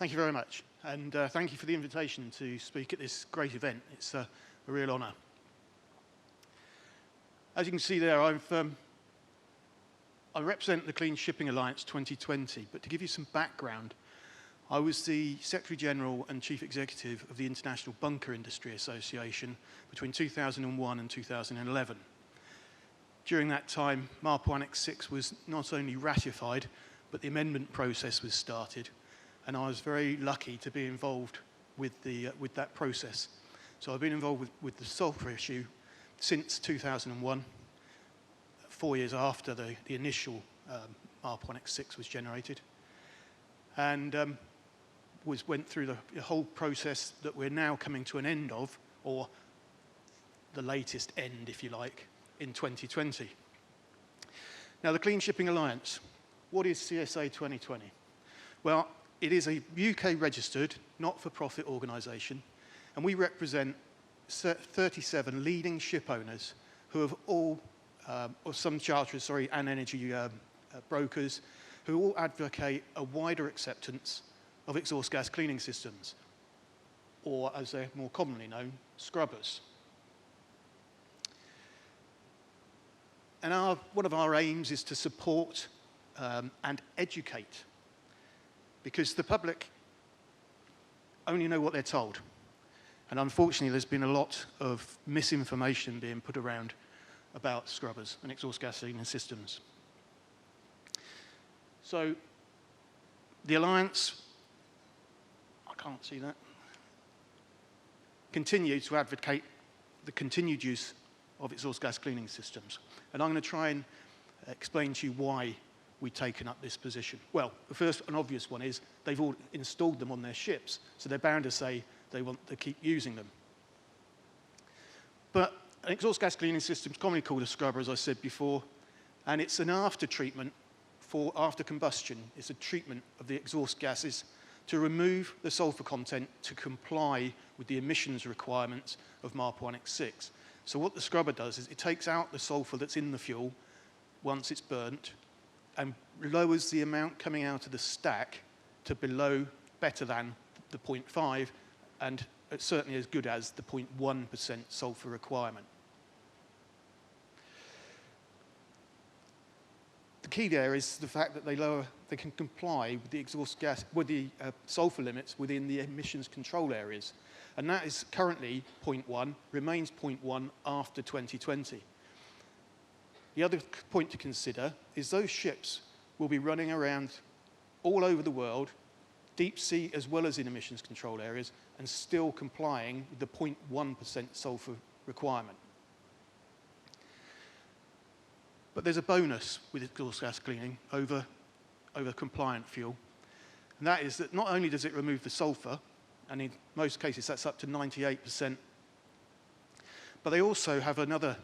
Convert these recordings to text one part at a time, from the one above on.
Thank you very much, and thank you for the invitation to speak at this great event. It's a real honour. As you can see there, I represent the Clean Shipping Alliance 2020, but to give you some background, I was the Secretary General and Chief Executive of the International Bunker Industry Association between 2001 and 2011. During that time, MARPOL Annex 6 was not only ratified, but the amendment process was started, and I was very lucky to be involved with that process. So I've been involved with the sulphur issue since 2001, 4 years after the initial MARPOL Annex 6 was generated, and went through the whole process that we're now coming to an end of, or the latest end, if you like, in 2020. Now, the Clean Shipping Alliance, what is CSA 2020? Well, it is a UK-registered, not-for-profit organisation, and we represent 37 leading ship owners who have all, or some charterers, sorry, and energy brokers, who all advocate a wider acceptance of exhaust gas cleaning systems, or as they're more commonly known, scrubbers. And one of our aims is to support and educate, because the public only know what they're told. And unfortunately, there's been a lot of misinformation being put around about scrubbers and exhaust gas cleaning systems. So the Alliance, I can't see that, continues to advocate the continued use of exhaust gas cleaning systems. And I'm going to try and explain to you why we've taken up this position. Well, the first and obvious one is they've all installed them on their ships, so they're bound to say they want to keep using them. But an exhaust gas cleaning system is commonly called a scrubber, as I said before, and it's an after-treatment for after combustion. It's a treatment of the exhaust gases to remove the sulphur content to comply with the emissions requirements of MARPOL Annex 6. So what the scrubber does is it takes out the sulphur that's in the fuel once it's burnt and lowers the amount coming out of the stack to better than the 0.5, and it's certainly as good as the 0.1% sulphur requirement. The key there is the fact that they can comply with the exhaust gas, with the sulphur limits within the emissions control areas. And that is currently 0.1, remains 0.1 after 2020. The other point to consider is those ships will be running around all over the world, deep sea as well as in emissions control areas, and still complying with the 0.1% sulphur requirement. But there's a bonus with exhaust gas cleaning over compliant fuel, and that is that not only does it remove the sulphur, and in most cases that's up to 98%, but they also have another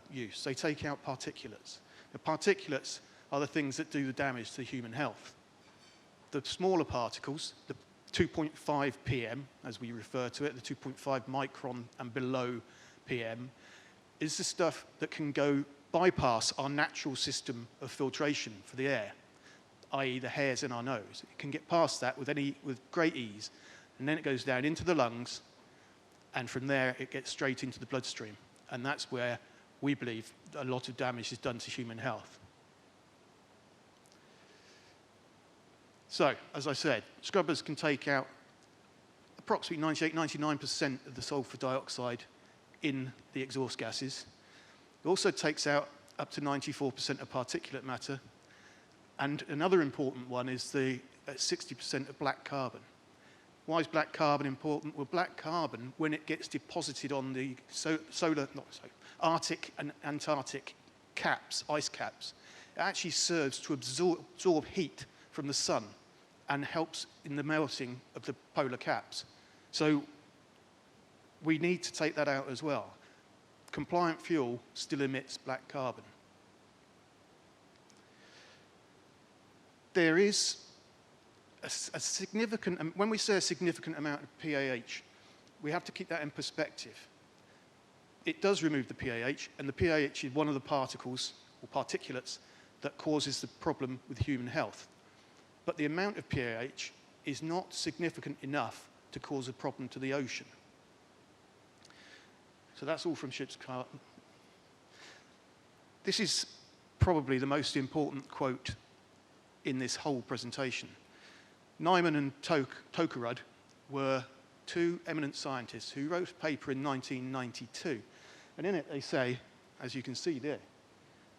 use. They take out particulates. The particulates are the things that do the damage to human health. The smaller particles, the 2.5 PM, as we refer to it, the 2.5 micron and below PM, is the stuff that can bypass our natural system of filtration for the air, i.e. the hairs in our nose. It can get past that with great ease, and then it goes down into the lungs, and from there it gets straight into the bloodstream. And that's where we believe a lot of damage is done to human health. So, as I said, scrubbers can take out approximately 98–99% of the sulphur dioxide in the exhaust gases. It also takes out up to 94% of particulate matter. And another important one is the 60% of black carbon. Why is black carbon important? Well, black carbon, when it gets deposited on the Arctic and Antarctic caps, ice caps, it actually serves to absorb heat from the sun and helps in the melting of the polar caps. So we need to take that out as well. Compliant fuel still emits black carbon. There is a significant, when we say a significant amount of PAH, we have to keep that in perspective. It does remove the PAH, and the PAH is one of the particles or particulates that causes the problem with human health. But the amount of PAH is not significant enough to cause a problem to the ocean. So that's all from ship's carton. This is probably the most important quote in this whole presentation. Nyman and Tokerud were two eminent scientists who wrote a paper in 1992. And in it they say, as you can see there,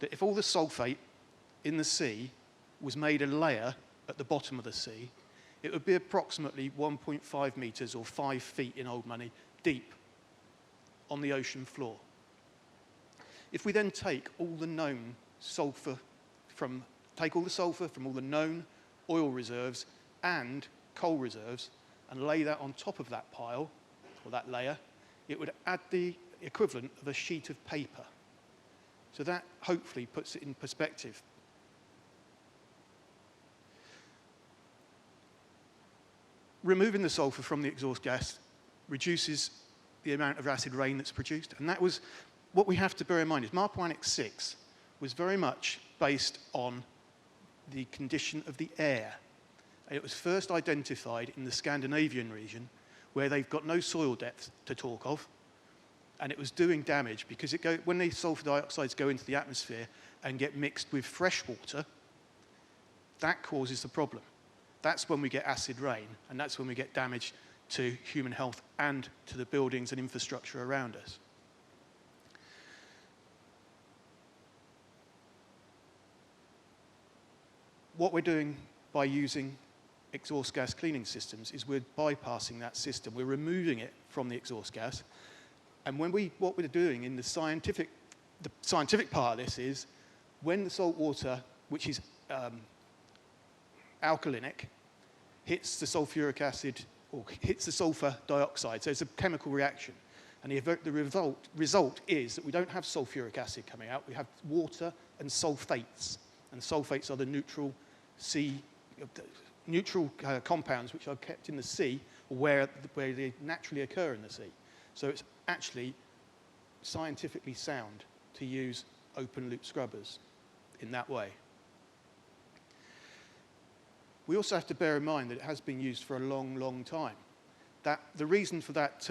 that if all the sulfate in the sea was made a layer at the bottom of the sea, it would be approximately 1.5 meters or 5 feet in old money deep on the ocean floor. If we then take all the known sulfur from all the known oil reserves and coal reserves and lay that on top of that pile, or that layer, it would add the equivalent of a sheet of paper. So that hopefully puts it in perspective. Removing the sulfur from the exhaust gas reduces the amount of acid rain that's produced. And that was what we have to bear in mind is MARPOL Annex 6 was very much based on the condition of the air. It was first identified in the Scandinavian region where they've got no soil depth to talk of, and it was doing damage because when the sulfur dioxides go into the atmosphere and get mixed with fresh water, that causes the problem. That's when we get acid rain, and that's when we get damage to human health and to the buildings and infrastructure around us. What we're doing by using exhaust gas cleaning systems is we're bypassing that system. We're removing it from the exhaust gas. And what we're doing in the scientific part of this is when the salt water, which is alkalinic, hits the sulfuric acid or hits the sulfur dioxide, so it's a chemical reaction. And the result is that we don't have sulfuric acid coming out, we have water and sulfates. And sulfates are the neutral compounds which are kept in the sea, or where they naturally occur in the sea. So it's actually scientifically sound to use open loop scrubbers in that way. We also have to bear in mind that it has been used for a long, long time. The reason for that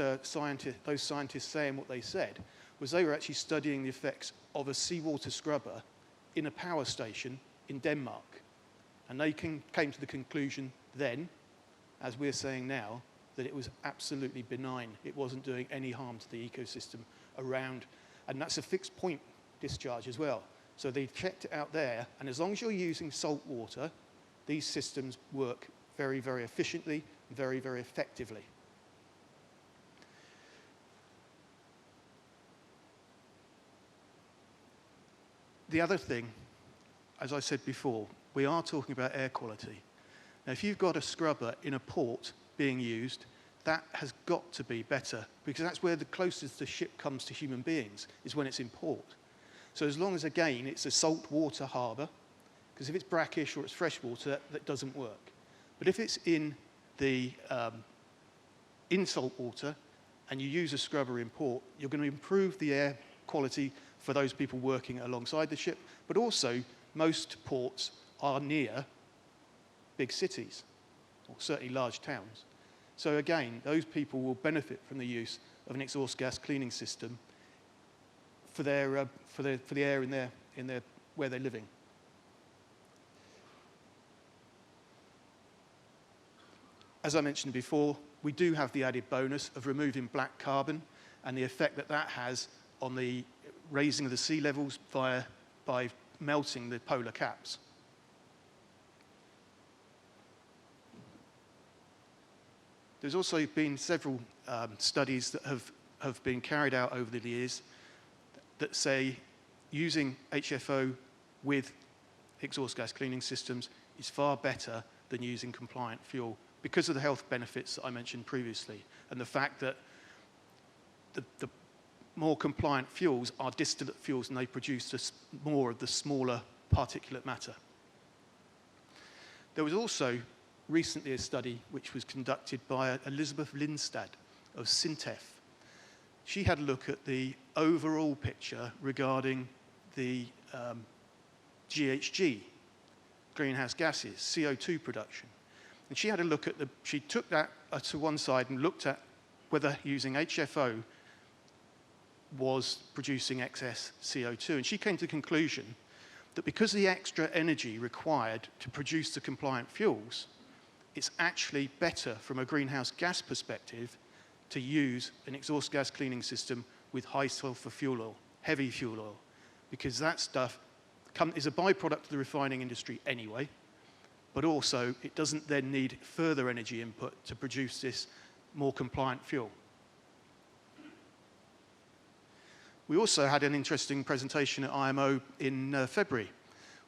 those scientists saying what they said was they were actually studying the effects of a seawater scrubber in a power station in Denmark. And they came to the conclusion then, as we're saying now, that it was absolutely benign. It wasn't doing any harm to the ecosystem around. And that's a fixed point discharge as well. So they checked it out there, and as long as you're using salt water, these systems work very, very efficiently, very, very effectively. The other thing, as I said before, we are talking about air quality. Now, if you've got a scrubber in a port being used, that has got to be better, because that's where the closest the ship comes to human beings, is when it's in port. So as long as, again, it's a salt water harbour, because if it's brackish or it's fresh water, that doesn't work. But if it's in salt water and you use a scrubber in port, you're going to improve the air quality for those people working alongside the ship, but also most ports are near big cities, or certainly large towns. So again, those people will benefit from the use of an exhaust gas cleaning system for the air in their where they're living. As I mentioned before, we do have the added bonus of removing black carbon and the effect that that has on the raising of the sea levels by melting the polar caps. There's also been several studies that have been carried out over the years that say using HFO with exhaust gas cleaning systems is far better than using compliant fuel because of the health benefits that I mentioned previously, and the fact that the more compliant fuels are distillate fuels and they produce more of the smaller particulate matter. There was also recently a study which was conducted by Elizabeth Lindstad of Sintef. She had a look at the overall picture regarding the GHG, greenhouse gases, CO2 production. And she had a look at she took that to one side and looked at whether using HFO was producing excess CO2. And she came to the conclusion that because of the extra energy required to produce the compliant fuels, it's actually better from a greenhouse gas perspective to use an exhaust gas cleaning system with high sulfur fuel oil, heavy fuel oil, because that stuff is a byproduct of the refining industry anyway, but also it doesn't then need further energy input to produce this more compliant fuel. We also had an interesting presentation at IMO in February,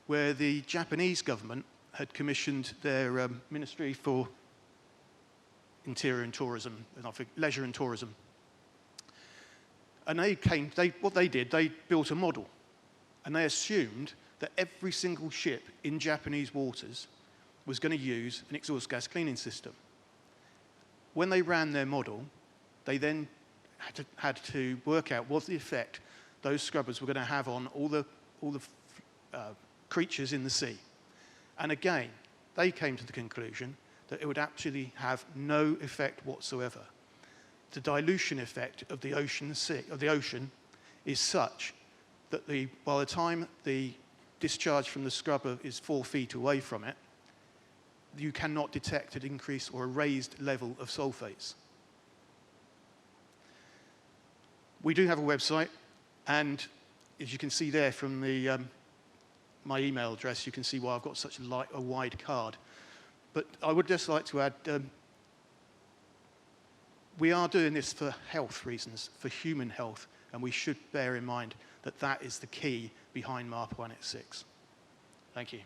where the Japanese government had commissioned their Ministry for Interior and Tourism, Leisure and Tourism. And what they did, they built a model. And they assumed that every single ship in Japanese waters was going to use an exhaust gas cleaning system. When they ran their model, they then had to work out what the effect those scrubbers were going to have on all the creatures in the sea. And again, they came to the conclusion that it would actually have no effect whatsoever. The dilution effect of the ocean is such that by the time the discharge from the scrubber is 4 feet away from it, you cannot detect an increase or a raised level of sulfates. We do have a website, and as you can see there from my email address, you can see why I've got such a wide card. But I would just like to add, we are doing this for health reasons, for human health, and we should bear in mind that that is the key behind MARPOL Annex 6. Thank you.